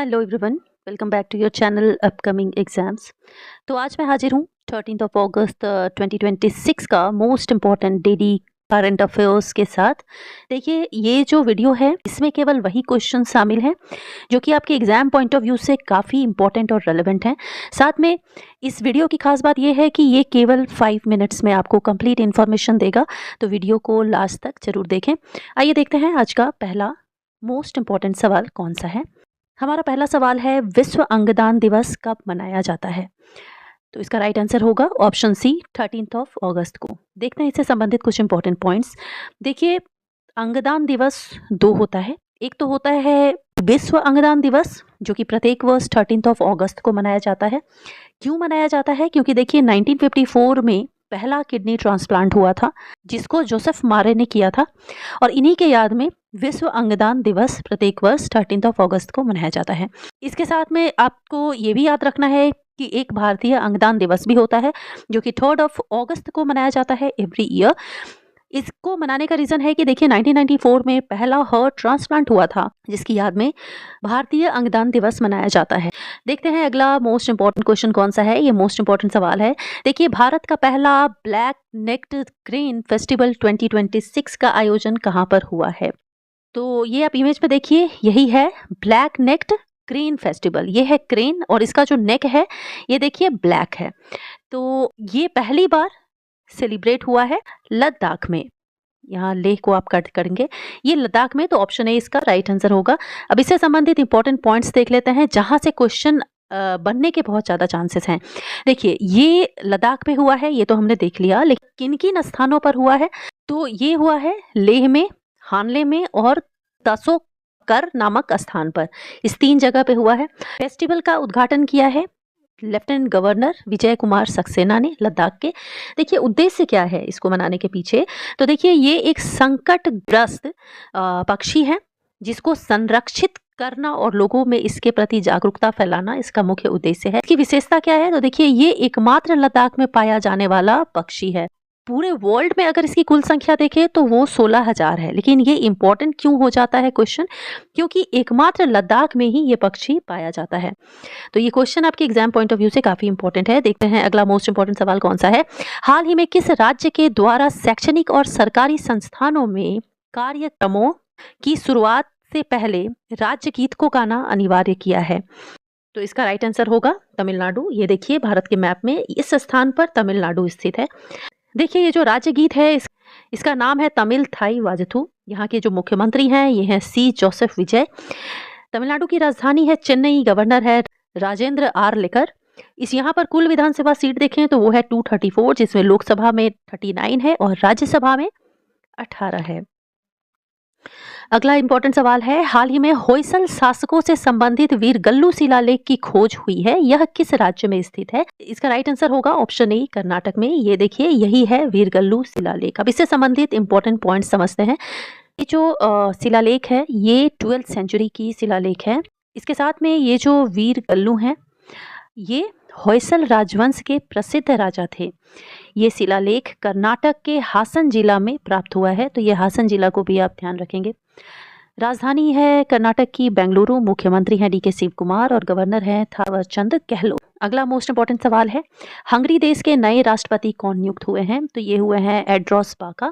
Hello everyone, welcome back to your channel upcoming exams. तो आज मैं हाजिर हूँ 13 अगस्त 2026 का most important daily current affairs के साथ। देखिए, ये जो वीडियो है इसमें केवल वही क्वेश्चन शामिल हैं जो कि आपके एग्जाम पॉइंट ऑफ व्यू से काफ़ी इंपॉर्टेंट और रेलेवेंट हैं। साथ में इस वीडियो की खास बात यह है कि ये केवल 5 मिनट्स में आपको कंप्लीट इन्फॉर्मेशन देगा, तो वीडियो को लास्ट तक जरूर देखें। आइए देखते हैं आज का पहला मोस्ट इम्पॉर्टेंट सवाल कौन सा है। हमारा पहला सवाल है, विश्व अंगदान दिवस कब मनाया जाता है? तो इसका राइट आंसर होगा ऑप्शन सी, 13 अगस्त को। देखते हैं इससे संबंधित कुछ इंपॉर्टेंट पॉइंट्स। देखिए, अंगदान दिवस 2 होता है। एक तो होता है विश्व अंगदान दिवस, जो कि प्रत्येक वर्ष 13 अगस्त को मनाया जाता है। क्यों मनाया जाता है? क्योंकि देखिए 1954 में पहला किडनी ट्रांसप्लांट हुआ था, जिसको जोसेफ मारे ने किया था, और इन्हीं के याद में विश्व अंगदान दिवस प्रत्येक वर्ष 13 अगस्त को मनाया जाता है। इसके साथ में आपको ये भी याद रखना है कि एक भारतीय अंगदान दिवस भी होता है, जो कि 3 अगस्त को मनाया जाता है एवरी ईयर। इसको मनाने का रीज़न है कि देखिए 1994 में पहला हार्ट ट्रांसप्लांट हुआ था, जिसकी याद में भारतीय अंगदान दिवस मनाया जाता है। देखते हैं अगला मोस्ट इंपॉर्टेंट क्वेश्चन कौन सा है। ये मोस्ट इंपॉर्टेंट सवाल है। देखिए, भारत का पहला ब्लैक नेक्ड क्रेन फेस्टिवल 2026 का आयोजन कहाँ पर हुआ है? तो ये आप इमेज में देखिए, यही है ब्लैक नेक्ड क्रेन फेस्टिवल। ये है क्रेन और इसका जो नेक है ये देखिए ब्लैक है। तो ये पहली बार सेलिब्रेट हुआ है लद्दाख में। यहाँ लेह को आप कट करेंगे, ये लद्दाख में, तो ऑप्शन ए इसका राइट आंसर होगा। अब इससे संबंधित इंपॉर्टेंट पॉइंट्स देख लेते हैं जहां से क्वेश्चन बनने के बहुत ज़्यादा चांसेस हैं। देखिए, ये लद्दाख में हुआ है, ये तो हमने देख लिया, लेकिन किन किन स्थानों पर हुआ है? तो ये हुआ है लेह में, हानले में और तसोकर नामक स्थान पर। इस 3 जगह पे हुआ है। फेस्टिवल का उद्घाटन किया है लेफ्टिनेंट गवर्नर विजय कुमार सक्सेना ने लद्दाख के। देखिए, उद्देश्य क्या है इसको मनाने के पीछे? तो देखिए, ये एक संकटग्रस्त पक्षी है जिसको संरक्षित करना और लोगों में इसके प्रति जागरूकता फैलाना इसका मुख्य उद्देश्य है। इसकी विशेषता क्या है? तो देखिए, ये एकमात्र लद्दाख में पाया जाने वाला पक्षी है। पूरे वर्ल्ड में अगर इसकी कुल संख्या देखें तो वो 16,000 है। लेकिन ये इंपॉर्टेंट क्यों हो जाता है क्वेश्चन? क्योंकि एकमात्र लद्दाख में ही ये पक्षी पाया जाता है। तो ये क्वेश्चन आपके एग्जाम पॉइंट ऑफ व्यू से काफी इंपॉर्टेंट है। देखते हैं अगला मोस्ट इंपॉर्टेंट सवाल कौन सा है। हाल ही में किस राज्य के द्वारा शैक्षणिक और सरकारी संस्थानों में कार्यक्रमों की शुरुआत से पहले राज्य गीत को गाना अनिवार्य किया है? तो इसका राइट आंसर होगा तमिलनाडु। ये देखिए, भारत के मैप में इस स्थान पर तमिलनाडु स्थित है। देखिए, ये जो राज्य गीत है इसका नाम है तमिल थाई वाजथू। यहाँ के जो मुख्यमंत्री हैं ये हैं सी जोसेफ विजय। तमिलनाडु की राजधानी है चेन्नई। गवर्नर है राजेंद्र आर लेकर। इस यहाँ पर कुल विधानसभा सीट देखें तो वो है 234, जिसमें लोकसभा में 39 है और राज्यसभा में 18 है। अगला इंपॉर्टेंट सवाल है, हाल ही में होयसल शासकों से संबंधित वीरगल्लू शिलालेख की खोज हुई है, यह किस राज्य में स्थित है? इसका राइट आंसर होगा ऑप्शन ए, कर्नाटक में। ये देखिए, यही है वीरगल्लू शिलालेख। अब इससे संबंधित इंपॉर्टेंट पॉइंट समझते हैं। ये जो शिलालेख है ये 12th सेंचुरी की शिलालेख है। इसके साथ में ये जो वीरगल्लू हैं ये होयसल राजवंश के प्रसिद्ध राजा थे। ये शिलालेख कर्नाटक के हासन जिला में प्राप्त हुआ है, तो ये हासन जिला को भी आप ध्यान रखेंगे। राजधानी है कर्नाटक की बेंगलुरु। मुख्यमंत्री हैं डीके शिव कुमार और गवर्नर हैं थावर चंद गहलोत। अगला मोस्ट इंपॉर्टेंट सवाल है, हंगरी देश के नए राष्ट्रपति कौन नियुक्त हुए हैं? तो ये हुए हैं एड्रोस बाका।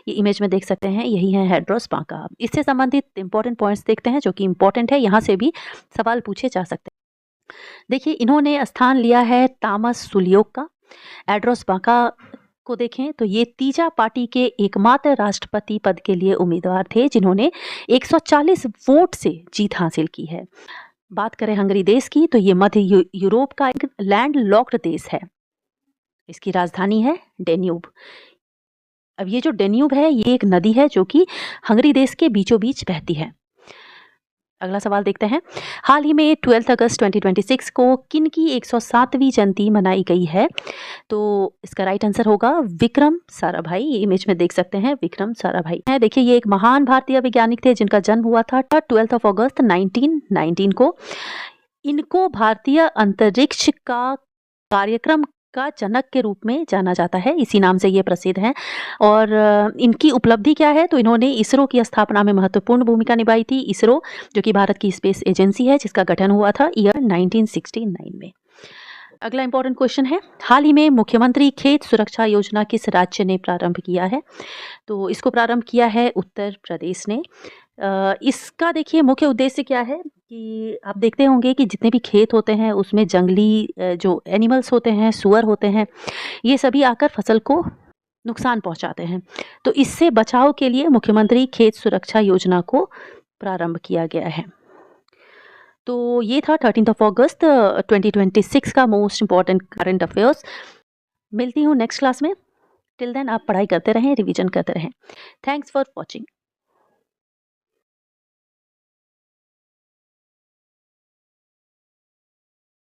ये इमेज में देख सकते हैं, यही है एड्रोस बाका। इससे संबंधित इंपॉर्टेंट पॉइंट्स देखते हैं जो कि इंपॉर्टेंट है, यहाँ से भी सवाल पूछे जा सकते हैं। देखिए, इन्होंने स्थान लिया है तामस सुलियोक का। एड्रोस बाका को देखें तो ये तीजा पार्टी के एकमात्र राष्ट्रपति पद के लिए उम्मीदवार थे, जिन्होंने 140 वोट से जीत हासिल की है। बात करें हंगरी देश की तो ये मध्य यूरोप का एक लैंड लॉक्ड देश है। इसकी राजधानी है डेन्यूब। अब ये जो डेन्यूब है ये एक नदी है जो कि हंगरी देश के बीचों बीच बहती है। अगला सवाल देखते हैं, हाल ही में 12 अगस्त 2026 को किन की 107वीं जयंती मनाई गई है? तो इसका राइट आंसर होगा विक्रम साराभाई। ये इमेज में देख सकते हैं, विक्रम साराभाई है। देखिए, ये एक महान भारतीय वैज्ञानिक थे जिनका जन्म हुआ था 12 अगस्त 1919 को। इनको भारतीय अंतरिक्ष का कार्यक्रम का जनक के रूप में जाना जाता है, इसी नाम से ये प्रसिद्ध हैं। और इनकी उपलब्धि क्या है, तो इन्होंने इसरो की स्थापना में महत्वपूर्ण भूमिका निभाई थी। इसरो जो कि भारत की स्पेस एजेंसी है, जिसका गठन हुआ था ईयर 1969 में। अगला इंपॉर्टेंट क्वेश्चन है, हाल ही में मुख्यमंत्री खेत सुरक्षा योजना किस राज्य ने प्रारंभ किया है? तो इसको प्रारंभ किया है उत्तर प्रदेश ने। इसका देखिए मुख्य उद्देश्य क्या है कि आप देखते होंगे कि जितने भी खेत होते हैं उसमें जंगली जो एनिमल्स होते हैं, सूअर होते हैं, ये सभी आकर फसल को नुकसान पहुंचाते हैं। तो इससे बचाव के लिए मुख्यमंत्री खेत सुरक्षा योजना को प्रारंभ किया गया है। तो ये था 13 अगस्त 2026 का मोस्ट इम्पॉर्टेंट करंट अफेयर्स। मिलती हूँ नेक्स्ट क्लास में। टिल देन आप पढ़ाई करते रहें, रिवीजन करते रहें। Thanks for watching.